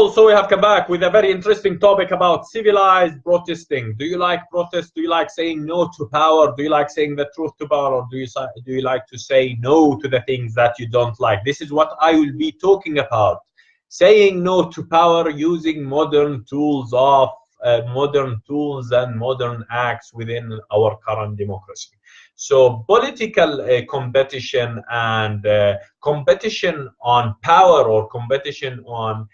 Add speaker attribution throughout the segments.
Speaker 1: people, so we have come back with a very interesting topic about civilized protesting. Do you like protest? Do you like saying no to power? Do you like saying the truth to power? Or do you like to say no to the things that you don't like? This is what I will be talking about. Saying no to power using modern tools and modern acts within our current democracy. So political competition and competition on power, or competition on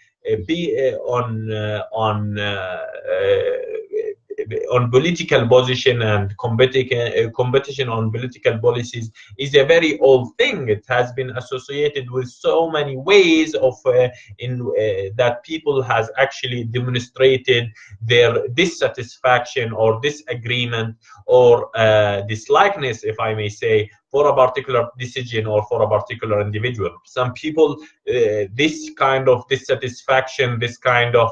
Speaker 1: on political position, and competition on political policies is a very old thing. It has been associated with so many ways of that people has actually demonstrated their dissatisfaction or disagreement or dislikeness, if I may say, for a particular decision or for a particular individual. Some people, this kind of dissatisfaction, this kind of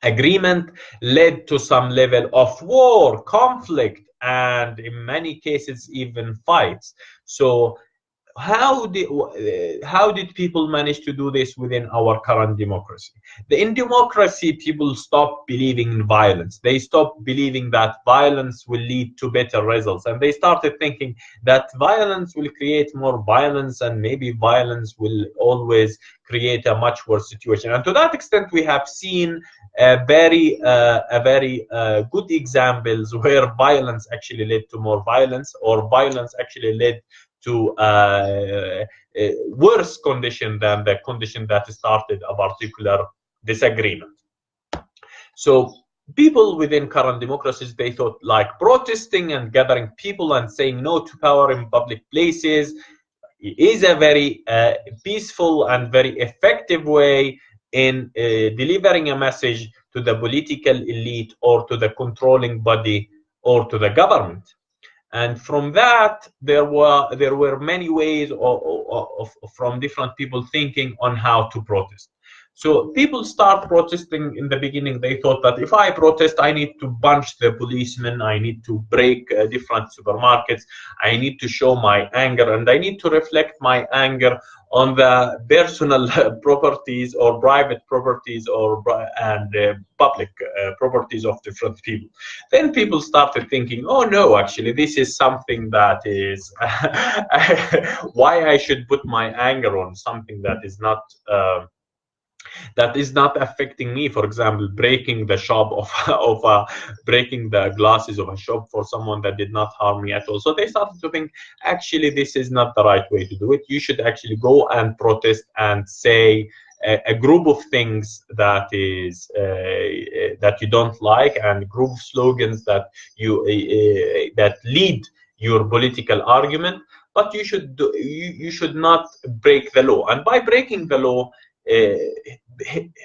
Speaker 1: agreement led to some level of war, conflict, and in many cases even fights. So how did people manage to do this within our current democracy? In democracy, people stop believing in violence. They stop believing that violence will lead to better results, and they started thinking that violence will create more violence, and maybe violence will always create a much worse situation. And to that extent, we have seen very good examples where violence actually led to more violence, or violence actually led to worse condition than the condition that started a particular disagreement. So people within current democracies, they thought like protesting and gathering people and saying no to power in public places is a very peaceful and very effective way in delivering a message to the political elite or to the controlling body or to the government. And from that, there were many ways from different people thinking on how to protest. So people start protesting. In the beginning, they thought that if I protest, I need to punch the policemen, I need to break different supermarkets, I need to show my anger, and I need to reflect my anger on the personal properties or private properties and public properties of different people. Then people started thinking, oh no, actually this is something that is why I should put my anger on something that is not affecting me. For example, breaking the shop breaking the glasses of a shop for someone that did not harm me at all. So they started to think, actually this is not the right way to do it. You should actually go and protest and say a group of things that you don't like, and group slogans that that lead your political argument, but you should not break the law. And by breaking the law,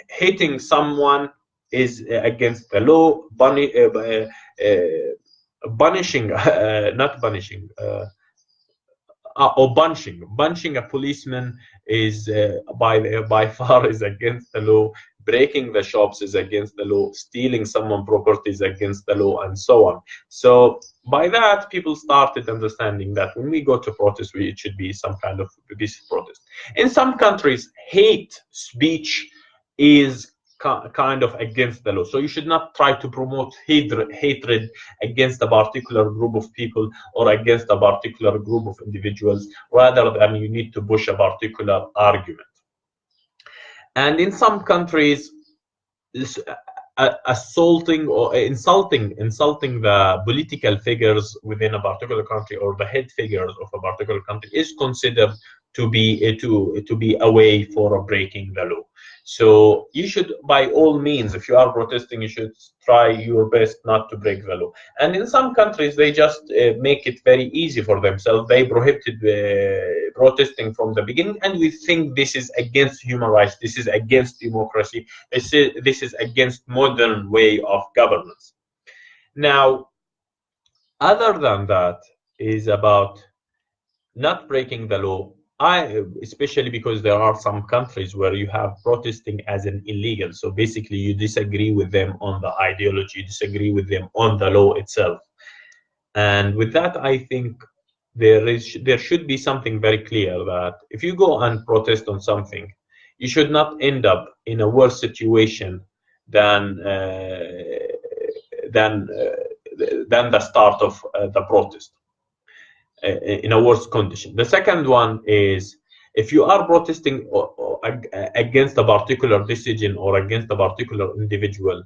Speaker 1: hitting someone is against the law. Bunching a policeman is by far is against the law. Breaking the shops is against the law. Stealing someone's property is against the law, and so on. So by that, people started understanding that when we go to protest, it should be some kind of peaceful protest. In some countries, hate speech is kind of against the law. So you should not try to promote hatred against a particular group of people or against a particular group of individuals, rather than you need to push a particular argument. And in some countries, assaulting or insulting the political figures within a particular country, or the head figures of a particular country, is considered to be a way for breaking the law. So you should, by all means, if you are protesting, you should try your best not to break the law. And in some countries, they just make it very easy for themselves. They prohibited protesting from the beginning, and we think this is against human rights, this is against democracy, this is against modern way of governance. Now, other than that, is about not breaking the law. Especially because there are some countries where you have protesting as an illegal. So basically, you disagree with them on the ideology, you disagree with them on the law itself. And with that, I think there should be something very clear, that if you go and protest on something, you should not end up in a worse situation than than the start of the protest, in a worse condition. The second one is, if you are protesting against a particular decision or against a particular individual,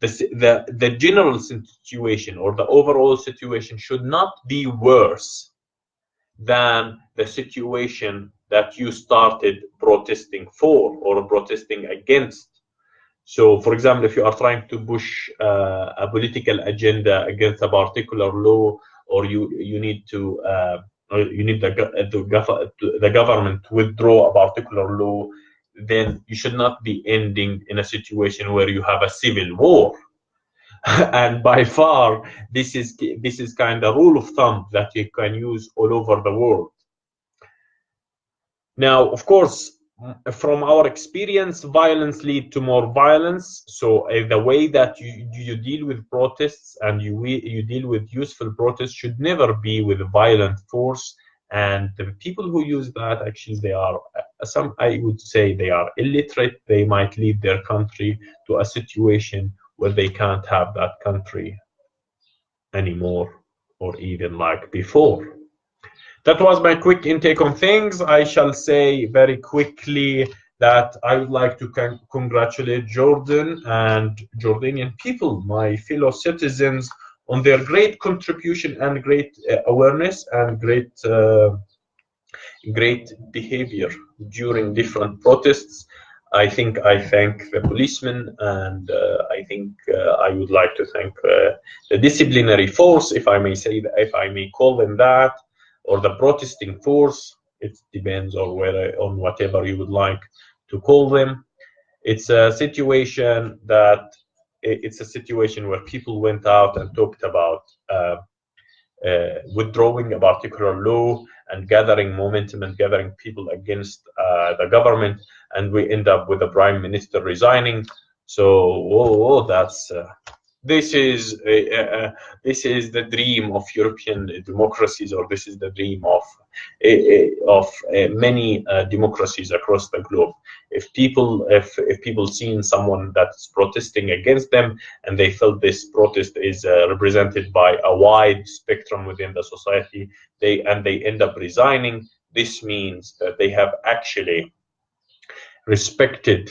Speaker 1: the general situation or the overall situation should not be worse than the situation that you started protesting for or protesting against. So, for example, if you are trying to push a political agenda against a particular law, or you need to or you need the government to withdraw a particular law, then you should not be ending in a situation where you have a civil war. And by far, this is kind of rule of thumb that you can use all over the world. Now, of course, from our experience, violence leads to more violence. So the way that you deal with protests and you deal with useful protests should never be with violent force. And the people who use that, actually, they are I would say they are illiterate. They might lead their country to a situation where they can't have that country anymore, or even like before. That was my quick intake on things. I shall say very quickly that I would like to congratulate Jordan and Jordanian people, my fellow citizens, on their great contribution and great awareness and great behavior during different protests. I think I thank the policemen, and I think I would like to thank the disciplinary force, if I may say that, if I may call them that, or the protesting force. It depends on whatever you would like to call them. It's a situation where people went out and talked about withdrawing a particular law and gathering momentum and gathering people against the government, and we end up with the prime minister resigning. So this is the dream of European democracies, or this is the dream of many democracies across the globe. If people seen someone that's protesting against them, and they felt this protest is represented by a wide spectrum within the society, they end up resigning, this means that they have actually respected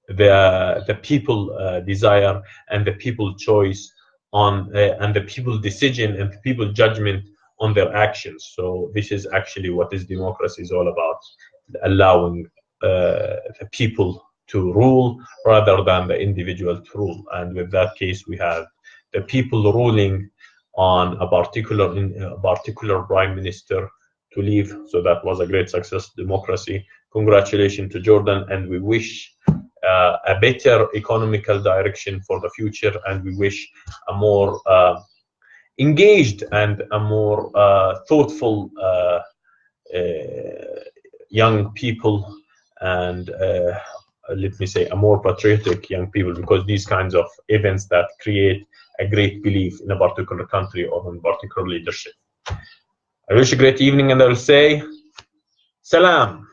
Speaker 1: the people desire and the people choice on and the people decision and the people judgment on their actions. So this is actually what this democracy is all about, allowing the people to rule rather than the individual to rule. And with that case, we have the people ruling on a particular prime minister to leave. So that was a great success democracy. Congratulations to Jordan, and we wish a better economical direction for the future, and we wish a more engaged and a more thoughtful young people, and let me say a more patriotic young people, because these kinds of events that create a great belief in a particular country or in particular leadership. I wish a great evening, and I will say salam.